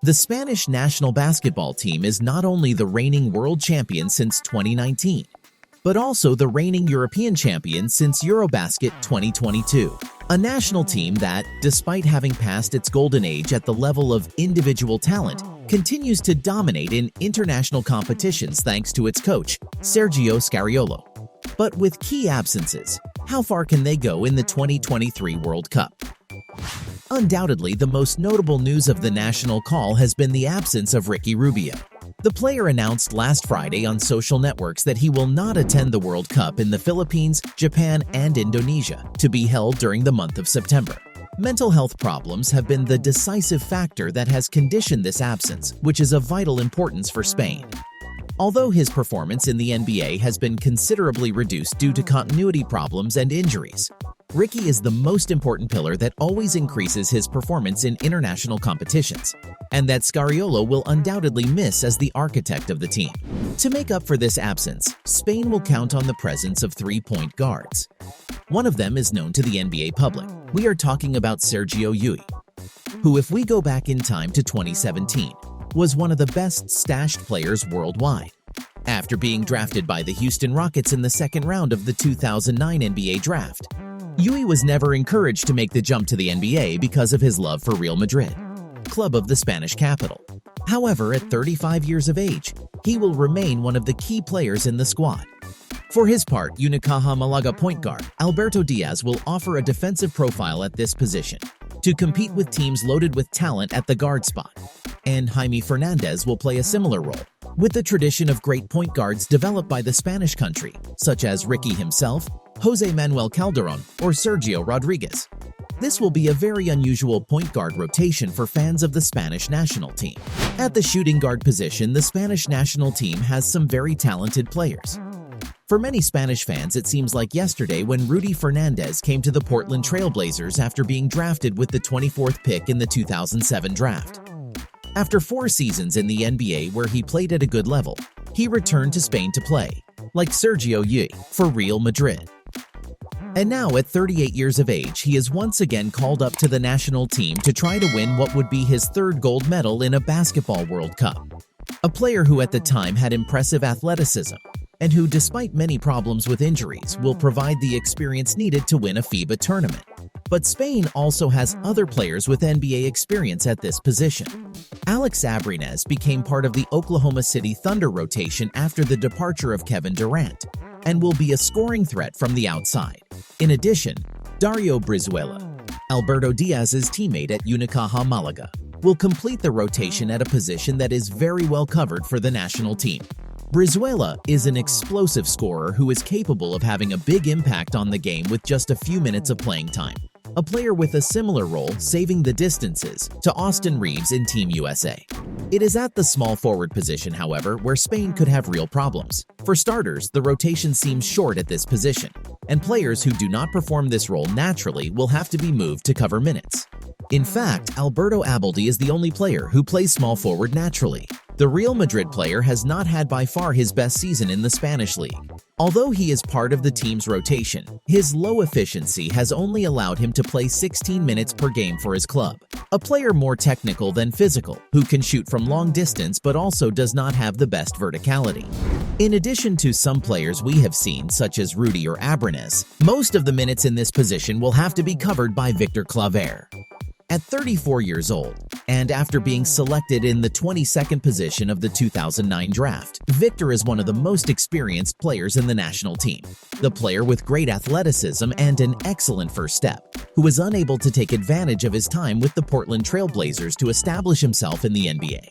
The Spanish national basketball team is not only the reigning world champion since 2019, but also the reigning European champion since Eurobasket 2022. A national team that, despite having passed its golden age at the level of individual talent, continues to dominate in international competitions thanks to its coach, Sergio Scariolo. But with key absences, how far can they go in the 2023 World Cup? Undoubtedly, the most notable news of the national call has been the absence of Ricky Rubio. The player announced last Friday on social networks that he will not attend the World Cup in the Philippines, Japan, and Indonesia, to be held during the month of September. Mental health problems have been the decisive factor that has conditioned this absence, which is of vital importance for Spain. Although his performance in the NBA has been considerably reduced due to continuity problems and injuries, Ricky is the most important pillar that always increases his performance in international competitions, and that Scariolo will undoubtedly miss as the architect of the team. To make up for this absence, Spain will count on the presence of 3 point guards. One of them is known to the NBA public. We are talking about Sergio Scariolo, who, if we go back in time to 2017, was one of the best stashed players worldwide. After being drafted by the Houston Rockets in the second round of the 2009 NBA draft, Scariolo was never encouraged to make the jump to the NBA because of his love for Real Madrid, club of the Spanish capital. However, at 35 years of age, he will remain one of the key players in the squad. For his part, Unicaja Malaga point guard Alberto Diaz will offer a defensive profile at this position to compete with teams loaded with talent at the guard spot, and Jaime Fernandez will play a similar role. With the tradition of great point guards developed by the Spanish country, such as Ricky himself, Jose Manuel Calderon, or Sergio Rodriguez, this will be a very unusual point guard rotation for fans of the Spanish national team. At the shooting guard position, the Spanish national team has some very talented players. For many Spanish fans, it seems like yesterday when Rudy Fernandez came to the Portland Trail Blazers after being drafted with the 24th pick in the 2007 draft. After 4 seasons in the NBA where he played at a good level, he returned to Spain to play, like Sergio Scariolo, for Real Madrid. And now, at 38 years of age, he is once again called up to the national team to try to win what would be his 3rd gold medal in a basketball World Cup. A player who at the time had impressive athleticism, and who, despite many problems with injuries, will provide the experience needed to win a FIBA tournament. But Spain also has other players with NBA experience at this position. Alex Abrines became part of the Oklahoma City Thunder rotation after the departure of Kevin Durant, and will be a scoring threat from the outside. In addition, Dario Brizuela, Alberto Diaz's teammate at Unicaja Malaga, will complete the rotation at a position that is very well covered for the national team. Brizuela is an explosive scorer who is capable of having a big impact on the game with just a few minutes of playing time. A player with a similar role, saving the distances, to Austin Reeves in Team USA. It is at the small forward position, however, where Spain could have real problems. For starters, the rotation seems short at this position, and players who do not perform this role naturally will have to be moved to cover minutes. In fact, Alberto Abaldi is the only player who plays small forward naturally. The Real Madrid player has not had by far his best season in the Spanish league. Although he is part of the team's rotation, his low efficiency has only allowed him to play 16 minutes per game for his club. A player more technical than physical, who can shoot from long distance but also does not have the best verticality. In addition to some players we have seen, such as Rudy or Abrines, most of the minutes in this position will have to be covered by Victor Claver. At 34 years old, and after being selected in the 22nd position of the 2009 draft, Victor is one of the most experienced players in the national team. The player with great athleticism and an excellent first step, who was unable to take advantage of his time with the Portland Trail Blazers to establish himself in the NBA.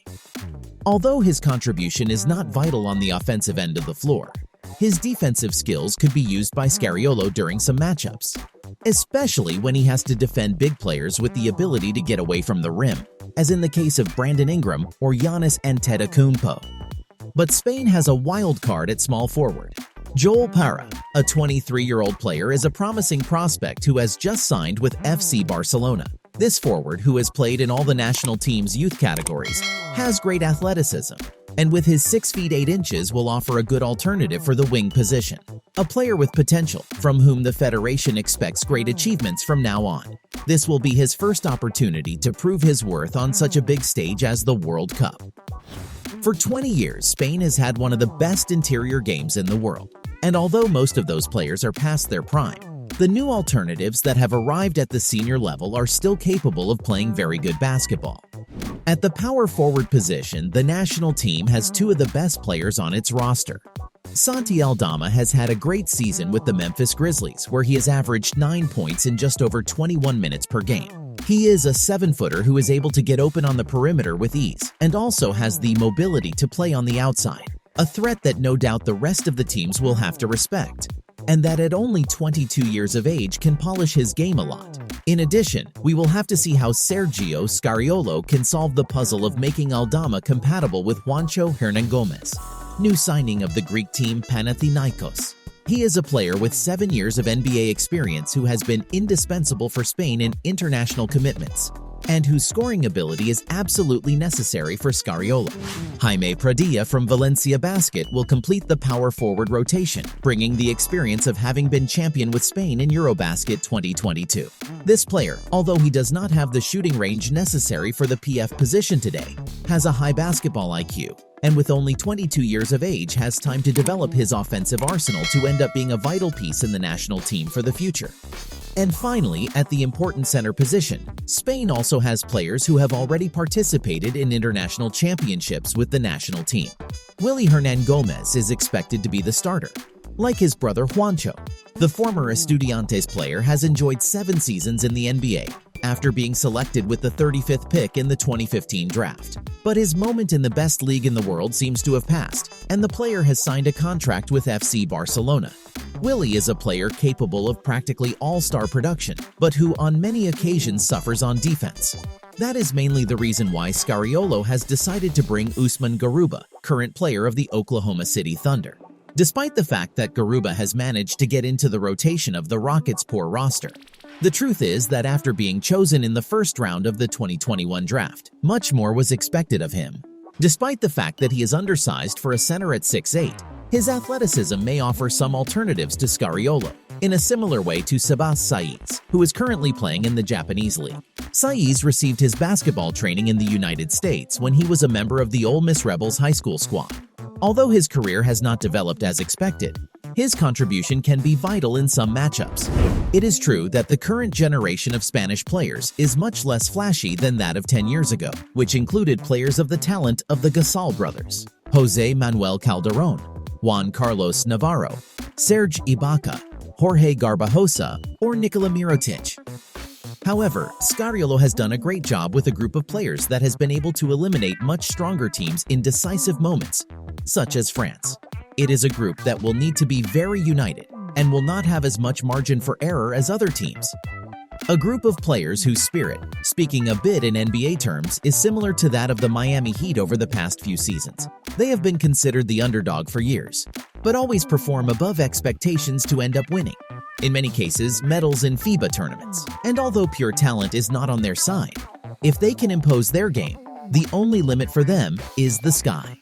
Although his contribution is not vital on the offensive end of the floor, his defensive skills could be used by Scariolo during some matchups, especially when he has to defend big players with the ability to get away from the rim, as in the case of Brandon Ingram or Giannis Antetokounmpo. But Spain has a wild card at small forward. Joel Parra, a 23-year-old player, is a promising prospect who has just signed with FC Barcelona. This forward, who has played in all the national team's youth categories, has great athleticism, and with his 6 feet 8 inches will offer a good alternative for the wing position. a player with potential from whom the Federation expects great achievements from now on. This will be his first opportunity to prove his worth on such a big stage as the World Cup. For 20 years, Spain has had one of the best interior games in the world. And although most of those players are past their prime, the new alternatives that have arrived at the senior level are still capable of playing very good basketball. At the power forward position, the national team has two of the best players on its roster. Santi Aldama has had a great season with the Memphis Grizzlies, where he has averaged 9 points in just over 21 minutes per game. He is a 7-footer who is able to get open on the perimeter with ease and also has the mobility to play on the outside, a threat that no doubt the rest of the teams will have to respect, and that at only 22 years of age can polish his game a lot. In addition, we will have to see how Sergio Scariolo can solve the puzzle of making Aldama compatible with Juancho Hernangomez, new signing of the Greek team Panathinaikos. He is a player with 7 years of NBA experience who has been indispensable for Spain in international commitments, and whose scoring ability is absolutely necessary for Scariolo. Jaime Pradilla from Valencia Basket will complete the power forward rotation, bringing the experience of having been champion with Spain in Eurobasket 2022. This player, although he does not have the shooting range necessary for the PF position today, has a high basketball IQ, and with only 22 years of age has time to develop his offensive arsenal to end up being a vital piece in the national team for the future. And finally, at the important center position, Spain also has players who have already participated in international championships with the national team. Willy Hernangomez is expected to be the starter. Like his brother Juancho, the former Estudiantes player has enjoyed 7 seasons in the NBA after being selected with the 35th pick in the 2015 draft. But his moment in the best league in the world seems to have passed, and the player has signed a contract with FC Barcelona. Willy is a player capable of practically all-star production, but who on many occasions suffers on defense. That is mainly the reason why Scariolo has decided to bring Usman Garuba, current player of the Oklahoma City Thunder. Despite the fact that Garuba has managed to get into the rotation of the Rockets' poor roster, the truth is that after being chosen in the first round of the 2021 draft, much more was expected of him. Despite the fact that he is undersized for a center at 6'8", his athleticism may offer some alternatives to Scariolo, in a similar way to Sabas Saiz, who is currently playing in the Japanese league. Saiz received his basketball training in the United States when he was a member of the Ole Miss Rebels high school squad. Although his career has not developed as expected, his contribution can be vital in some matchups. It is true that the current generation of Spanish players is much less flashy than that of 10 years ago, which included players of the talent of the Gasol brothers, José Manuel Calderón, Juan Carlos Navarro, Serge Ibaka, Jorge Garbajosa, or Nikola Mirotic. However, Scariolo has done a great job with a group of players that has been able to eliminate much stronger teams in decisive moments, such as France. It is a group that will need to be very united and will not have as much margin for error as other teams. A group of players whose spirit, speaking a bit in NBA terms, is similar to that of the Miami Heat over the past few seasons. They have been considered the underdog for years, but always perform above expectations to end up winning, in many cases medals in FIBA tournaments. And although pure talent is not on their side, if they can impose their game, the only limit for them is the sky.